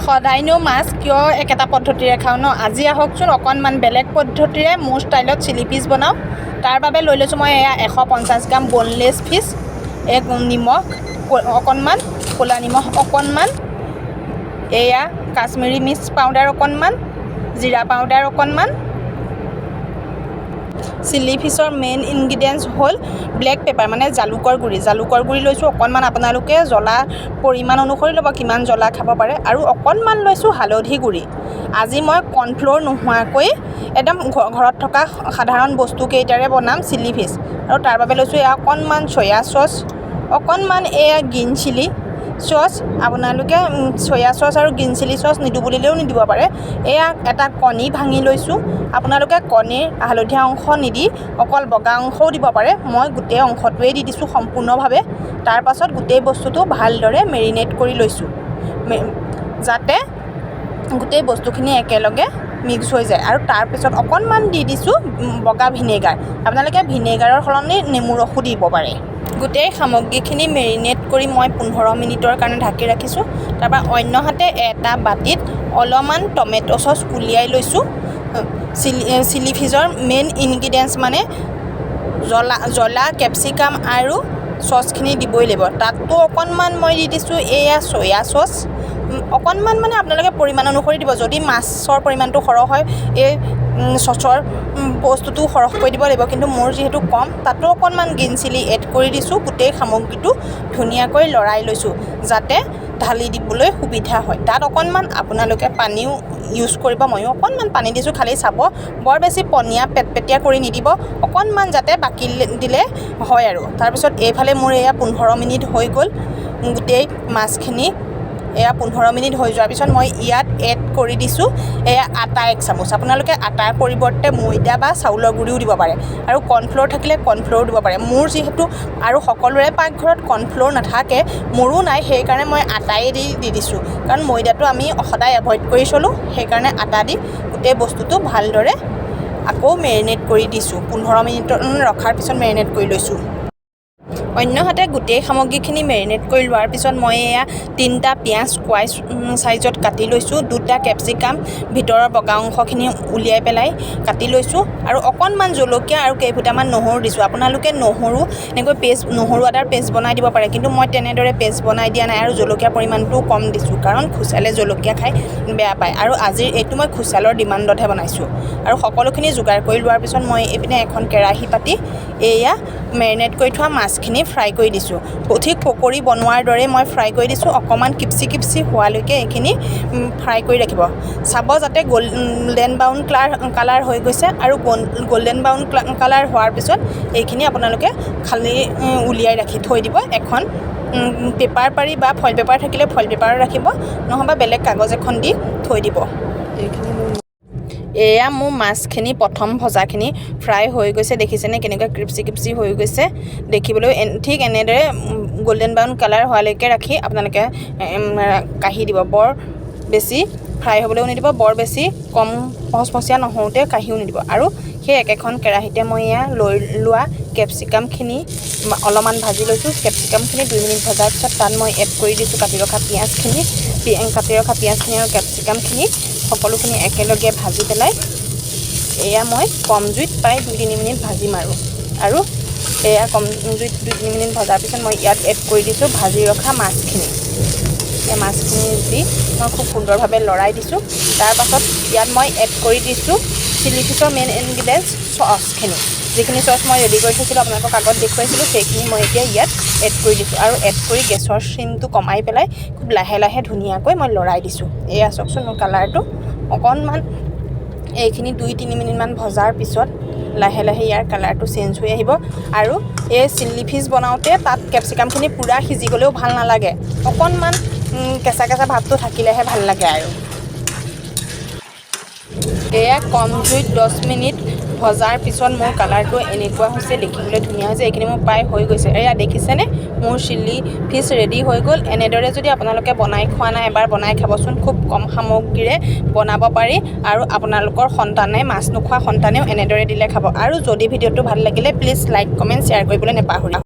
সদায়নো মাছ কিয় একেটা পদ্ধতিৰে খাওঁ ন, আজি আহকচোন অকণমান বেলেগ পদ্ধতিৰে মোৰ ষ্টাইলত চিলি ফিছ বনাওঁ। তাৰ বাবে লৈ লৈছোঁ মই এয়া 150 গ্ৰাম বনলেছ ফিছ, নিমখ অকণমান, ক'লা নিমখ অকণমান, এয়া কাশ্মীৰী মিৰ্চ পাউডাৰ অকণমান, জিৰা পাউডাৰ অকণমান। চিলি ফিছৰ মেইন ইনগ্ৰিডিয়েণ্টছ হ'ল ব্লেক পেপাৰ মানে জালুকৰ গুড়ি লৈছোঁ অকণমান, আপোনালোকে জ্বলা পৰিমাণ অনুসৰি ল'ব কিমান জ্বলা খাব পাৰে, আৰু অকণমান লৈছোঁ হালধি গুড়ি। আজি মই কৰ্ণফ্ল'ৰ নোহোৱাকৈ একদম ঘৰত থকা সাধাৰণ বস্তুকেইটাৰে বনাম চিলি ফিছ, আৰু তাৰ বাবে লৈছোঁ এয়া অকণমান চয়া চচ, অকণমান এয়া গ্ৰীণ চিলি চচ। আপোনালোকে চয়া চচ আৰু গ্ৰীণ চিলি চচ নিদিওঁ বুলিলেও নিদিব পাৰে। এয়া এটা কণী ভাঙি লৈছোঁ, আপোনালোকে কণীৰ হালধীয়া অংশ নিদি অকল বগা অংশও দিব পাৰে, মই গোটেই অংশটোৱেই দি দিছোঁ সম্পূৰ্ণভাৱে। তাৰপাছত গোটেই বস্তুটো ভালদৰে মেৰিনেট কৰি লৈছোঁ যাতে গোটেই বস্তুখিনি একেলগে মিক্স হৈ যায়, আৰু তাৰপিছত অকণমান দি দিছোঁ বগা ভিনেগাৰ, আপোনালোকে ভিনেগাৰৰ সলনি নেমু ৰসো দিব পাৰে। গোটেই সামগ্ৰীখিনি মেৰিনেট কৰি মই 15 মিনিটৰ কাৰণে ঢাকি ৰাখিছোঁ। তাৰপৰা অন্য হাতে এটা বাতিত অলপমান টমেট' চচ উলিয়াই লৈছোঁ। চিলি ফিছৰ মেইন ইনগ্ৰিডিয়েণ্টছ মানে জ্বলা কেপচিকাম আৰু চচখিনি দিবই লাগিব। তাতো অকণমান মই দি দিছোঁ এয়া চয়া চচ অকণমান, মানে আপোনালোকে পৰিমাণ অনুসৰি দিব। যদি মাছৰ পৰিমাণটো সৰহ হয় এই চচৰ বস্তুটো সৰহকৈ দিব লাগিব, কিন্তু মোৰ যিহেতু কম, তাতো অকণমান গ্ৰীণ চিলি এড কৰি দিছোঁ। গোটেই সামগ্ৰীটো ধুনীয়াকৈ লৰাই লৈছোঁ যাতে ঢালি দিবলৈ সুবিধা হয়। তাত অকণমান আপোনালোকে পানীও ইউজ কৰিব, ময়ো অকণমান পানী দিছোঁ, খালি চাব বৰ বেছি পনীয়া পেটপেটীয়া কৰি নিদিব, অকণমান যাতে বাকি দিলে হয় আৰু। তাৰপিছত এইফালে মোৰ এয়া 15 মিনিট হৈ গ'ল, গোটেই মাছখিনি এয়া 15 মিনিট হৈ যোৱাৰ পিছত মই ইয়াত এড কৰি দিছোঁ এয়া আটা 1 চামুচ। আপোনালোকে আটাৰ পৰিৱৰ্তে ময়দা বা চাউলৰ গুড়িও দিব পাৰে, আৰু কৰ্ণফ্ল'ৰ থাকিলে কৰ্ণফ্ল'ৰো দিব পাৰে। মোৰ যিহেতু আৰু সকলোৰে পাকঘৰত কৰ্ণফ্ল'ৰ নাথাকে, মোৰো নাই, সেইকাৰণে মই আটাই দি দিছোঁ, কাৰণ ময়দাটো আমি সদায় এভইড কৰি চলোঁ, সেইকাৰণে আটা দি গোটেই বস্তুটো ভালদৰে আকৌ মেৰিনেট কৰি দিছোঁ। 15 মিনিট ৰখাৰ পিছত মেৰিনেট কৰি লৈছোঁ। অন্য হাতে গোটেই সামগ্ৰীখিনি মেৰিনেট কৰি লোৱাৰ পিছত মই এয়া 3টা পিঁয়াজ স্কোৱাইচ চাইজত কাটি লৈছোঁ, 2টা কেপচিকাম ভিতৰৰ বগা অংশখিনি উলিয়াই পেলাই কাটি লৈছোঁ, আৰু অকণমান জলকীয়া আৰু কেইফুটামান নহৰু দিছোঁ। আপোনালোকে নহৰু এনেকৈ নহৰু আদাৰ পেষ্ট বনাই দিব পাৰে, কিন্তু মই তেনেদৰে পেষ্ট বনাই দিয়া নাই, আৰু জলকীয়াৰ পৰিমাণটোও কম দিছোঁ, কাৰণ খুচালে জলকীয়া খাই বেয়া পায়, আৰু আজিৰ এইটো মই খুচালৰ ডিমাণ্ডতহে বনাইছোঁ। আৰু সকলোখিনি যোগাৰ কৰি লোৱাৰ পিছত মই এইপিনে এখন কেৰাহী পাতি এয়া মেৰিনেট কৰি থোৱা মাছখিনি ফ্ৰাই কৰি দিছোঁ। ঠিক পকৰি বনোৱাৰ দৰে মই ফ্ৰাই কৰি দিছোঁ, অকণমান কিপচি হোৱালৈকে এইখিনি ফ্ৰাই কৰি ৰাখিব। চাব যাতে গল্ডেন ব্ৰাউন কালাৰ হৈ গৈছে, আৰু গল্ডেন ব্ৰাউন কালাৰ হোৱাৰ পিছত এইখিনি আপোনালোকে খালি উলিয়াই ৰাখি থৈ দিব। এখন পেপাৰ পাৰি বা ফইল পেপাৰ থাকিলে ফইল পেপাৰো ৰাখিব, নহ'বা বেলেগ কাগজ এখন দি থৈ দিব। এয়া মোৰ মাছখিনি প্ৰথম ভজাখিনি ফ্ৰাই হৈ গৈছে, দেখিছেনে কেনেকুৱা ক্ৰিপচি হৈ গৈছে দেখিবলৈ। ঠিক এনেদৰে গল্ডেন ব্ৰাউন কালাৰ হোৱালৈকে ৰাখি আপোনালোকে কাঢ়ি দিব। বৰ বেছি ফ্ৰাই হ'বলৈও নিদিব, বৰ বেছি কম পচপচীয়া নহওঁতে কাঢ়িও নিদিব। আৰু সেই একেখন কেৰাহীতে মই এয়া লৈ লোৱা কেপচিকামখিনি অলপমান ভাজি লৈছোঁ। কেপচিকামখিনি 2 মিনিট ভজাৰ পিছত তাত মই এড কৰি দিছোঁ কাটি ৰখা পিঁয়াজখিনি আৰু কেপচিকামখিনি সকলোখিনি একেলগে ভাজি পেলাই এয়া মই কম জুইত প্ৰায় 2-3 মিনিট ভাজিম, আৰু এয়া কম জুইত 2-3 মিনিট ভজাৰ পিছত মই ইয়াত এড কৰি দিছোঁ ভাজি ৰখা মাছখিনি। এই মাছখিনি দি মই খুব সুন্দৰভাৱে লৰাই দিছোঁ। তাৰপাছত ইয়াত মই এড কৰি দিছোঁ চিলি ফিছৰ মেইন ইনগ্ৰিডিয়েণ্টছ চচখিনি, যিখিনি চচ মই ৰেডি কৰি থৈছিলোঁ আপোনালোকক আগত দেখুৱাইছিলোঁ, সেইখিনি মই এতিয়া ইয়াত এড কৰি দিছোঁ, আৰু এড কৰি গেছৰ ফ্লেমটো কমাই পেলাই খুব লাহে লাহে ধুনীয়াকৈ মই লৰাই দিছোঁ। এয়া চাওকচোন মোৰ কালাৰটো অকণমান, এইখিনি 2-3 মিনিটমান ভজাৰ পিছত লাহে লাহে ইয়াৰ কালাৰটো চেঞ্জ হৈ আহিব। আৰু এই চিলি ফিছ বনাওঁতে তাত কেপচিকামখিনি পূৰা সিজি গ'লেও ভাল নালাগে, অকণমান কেঁচা ভাৱটো থাকিলেহে ভাল লাগে। আৰু এয়া কম জুইত 10 মিনিট ভজাৰ পিছত মোৰ কালাৰটো এনেকুৱা হৈছে, দেখিবলৈ ধুনীয়া হৈছে। এইখিনি মোৰ প্ৰায় হৈ গৈছে, এয়া দেখিছেনে মোৰ চিলি ফিছ ৰেডি হৈ গ'ল। এনেদৰে যদি আপোনালোকে বনাই খোৱা নাই, এবাৰ বনাই খাবচোন, খুব কম সামগ্ৰীৰে বনাব পাৰি, আৰু আপোনালোকৰ সন্তানে মাছ নোখোৱা সন্তানেও এনেদৰে দিলে খাব। আৰু যদি ভিডিঅ'টো ভাল লাগিলে প্লিজ লাইক কমেণ্ট শ্বেয়াৰ কৰিবলৈ নাপাহৰিব।